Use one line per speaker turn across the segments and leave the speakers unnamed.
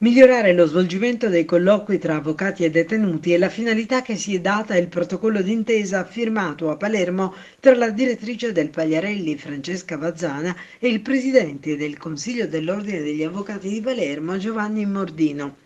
Migliorare lo svolgimento dei colloqui tra avvocati e detenuti è la finalità che si è data il protocollo d'intesa firmato a Palermo tra la direttrice del Pagliarelli, Francesca Vazzana, e il presidente del Consiglio dell'Ordine degli Avvocati di Palermo, Giovanni Mordino.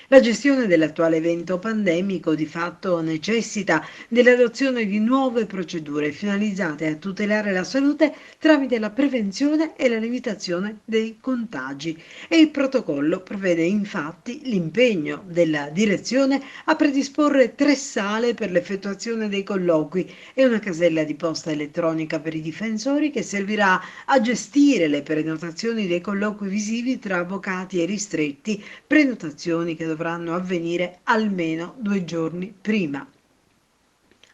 La gestione dell'attuale evento pandemico di fatto necessita dell'adozione di nuove procedure finalizzate a tutelare la salute tramite la prevenzione e la limitazione dei contagi e il protocollo prevede infatti l'impegno della direzione a predisporre 3 sale per l'effettuazione dei colloqui e una casella di posta elettronica per i difensori che servirà a gestire le prenotazioni dei colloqui visivi tra avvocati e ristretti, prenotazioni che dovranno avvenire almeno 2 giorni prima.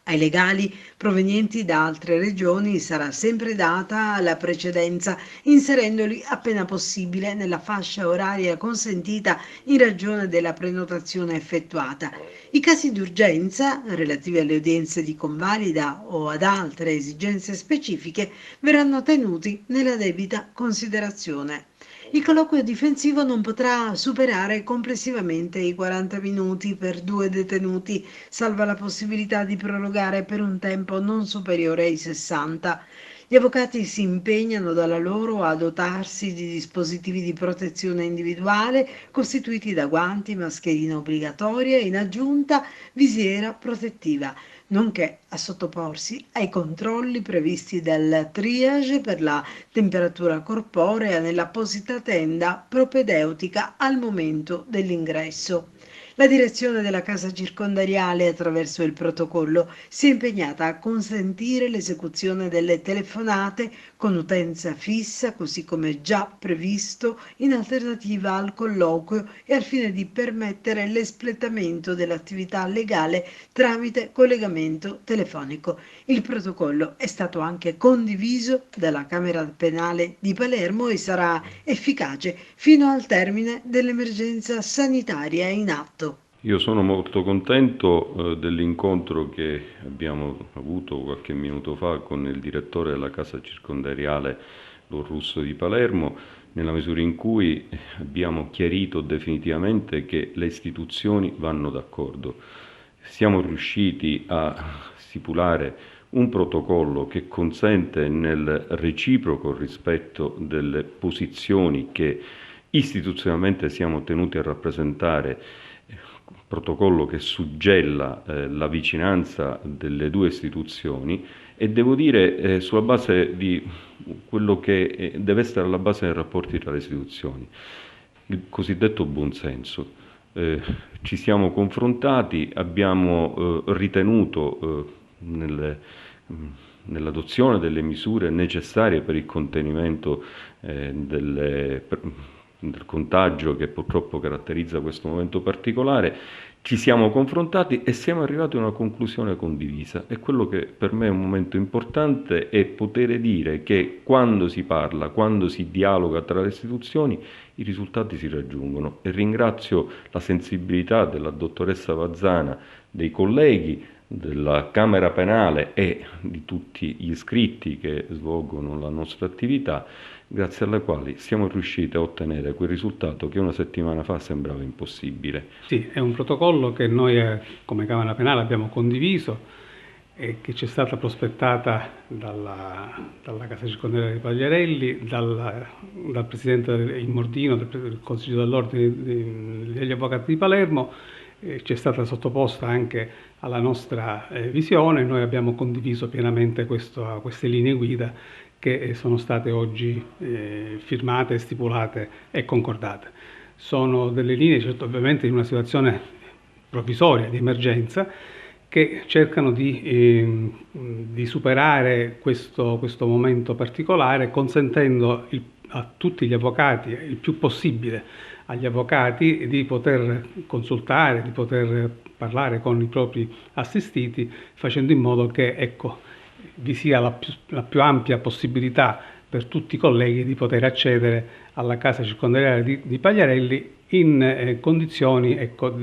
Ai legali provenienti da altre regioni sarà sempre data la precedenza, inserendoli appena possibile nella fascia oraria consentita in ragione della prenotazione effettuata. I casi d'urgenza, relativi alle udienze di convalida o ad altre esigenze specifiche, verranno tenuti nella debita considerazione. Il colloquio difensivo non potrà superare complessivamente i 40 minuti per 2 detenuti, salva la possibilità di prorogare per un tempo non superiore ai 60. Gli avvocati si impegnano dalla loro a dotarsi di dispositivi di protezione individuale costituiti da guanti, mascherina obbligatoria e in aggiunta visiera protettiva, nonché a sottoporsi ai controlli previsti dal triage per la temperatura corporea nell'apposita tenda propedeutica al momento dell'ingresso. La direzione della casa circondariale, attraverso il protocollo, si è impegnata a consentire l'esecuzione delle telefonate con utenza fissa, così come già previsto in alternativa al colloquio e al fine di permettere l'espletamento dell'attività legale tramite collegamento telefonico. Il protocollo è stato anche condiviso dalla Camera Penale di Palermo e sarà efficace fino al termine dell'emergenza sanitaria in atto.
Io sono molto contento dell'incontro che abbiamo avuto qualche minuto fa con il direttore della casa circondariale Don Russo di Palermo, nella misura in cui abbiamo chiarito definitivamente che le istituzioni vanno d'accordo. Siamo riusciti a stipulare un protocollo che consente nel reciproco rispetto delle posizioni che istituzionalmente siamo tenuti a rappresentare, protocollo che suggella la vicinanza delle due istituzioni e devo dire sulla base di quello che deve essere alla base dei rapporti tra le istituzioni, il cosiddetto buonsenso. Ci siamo confrontati, abbiamo ritenuto nell'adozione delle misure necessarie per il contenimento del contagio che purtroppo caratterizza questo momento particolare, ci siamo confrontati e siamo arrivati a una conclusione condivisa. E quello che per me è un momento importante è poter dire che quando si parla, quando si dialoga tra le istituzioni, i risultati si raggiungono. E ringrazio la sensibilità della dottoressa Vazzana, dei colleghi della Camera Penale e di tutti gli iscritti che svolgono la nostra attività, grazie alle quali siamo riusciti a ottenere quel risultato che una settimana fa sembrava impossibile.
Sì, è un protocollo che noi come Camera Penale abbiamo condiviso e che ci è stata prospettata dalla Casa Circondariale di Pagliarelli, dal Presidente Immordino del Consiglio dell'Ordine degli Avvocati di Palermo, ci è stata sottoposta anche alla nostra visione. Noi abbiamo condiviso pienamente queste linee guida che sono state oggi firmate, stipulate e concordate. Sono delle linee, certo, ovviamente in una situazione provvisoria, di emergenza, che cercano di superare questo momento particolare, consentendo a tutti gli avvocati, il più possibile agli avvocati, di poter consultare, di poter parlare con i propri assistiti, facendo in modo che vi sia la più ampia possibilità per tutti i colleghi di poter accedere alla casa circondariale di Pagliarelli in condizioni, ecco,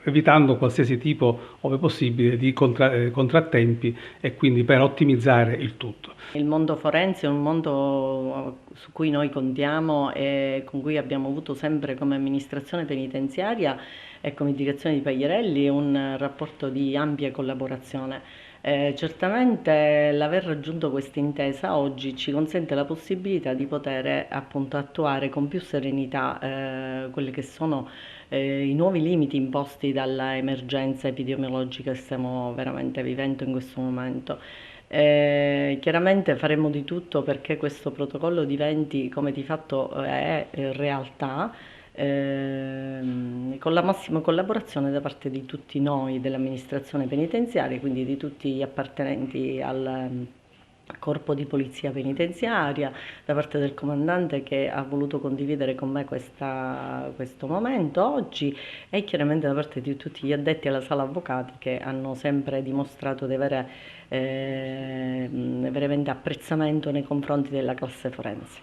evitando qualsiasi tipo, ove possibile, di contrattempi e quindi per ottimizzare il tutto.
Il mondo forense è un mondo su cui noi contiamo e con cui abbiamo avuto sempre come amministrazione penitenziaria e come direzione di Pagliarelli un rapporto di ampia collaborazione. Certamente l'aver raggiunto questa intesa oggi ci consente la possibilità di poter appunto attuare con più serenità quelli che sono i nuovi limiti imposti dalla emergenza epidemiologica che stiamo veramente vivendo in questo momento. Chiaramente faremo di tutto perché questo protocollo diventi, come di fatto è realtà, con la massima collaborazione da parte di tutti noi dell'amministrazione penitenziaria, quindi di tutti gli appartenenti al corpo di polizia penitenziaria, da parte del comandante che ha voluto condividere con me questo momento oggi, e chiaramente da parte di tutti gli addetti alla sala avvocati che hanno sempre dimostrato di avere veramente apprezzamento nei confronti della classe forense.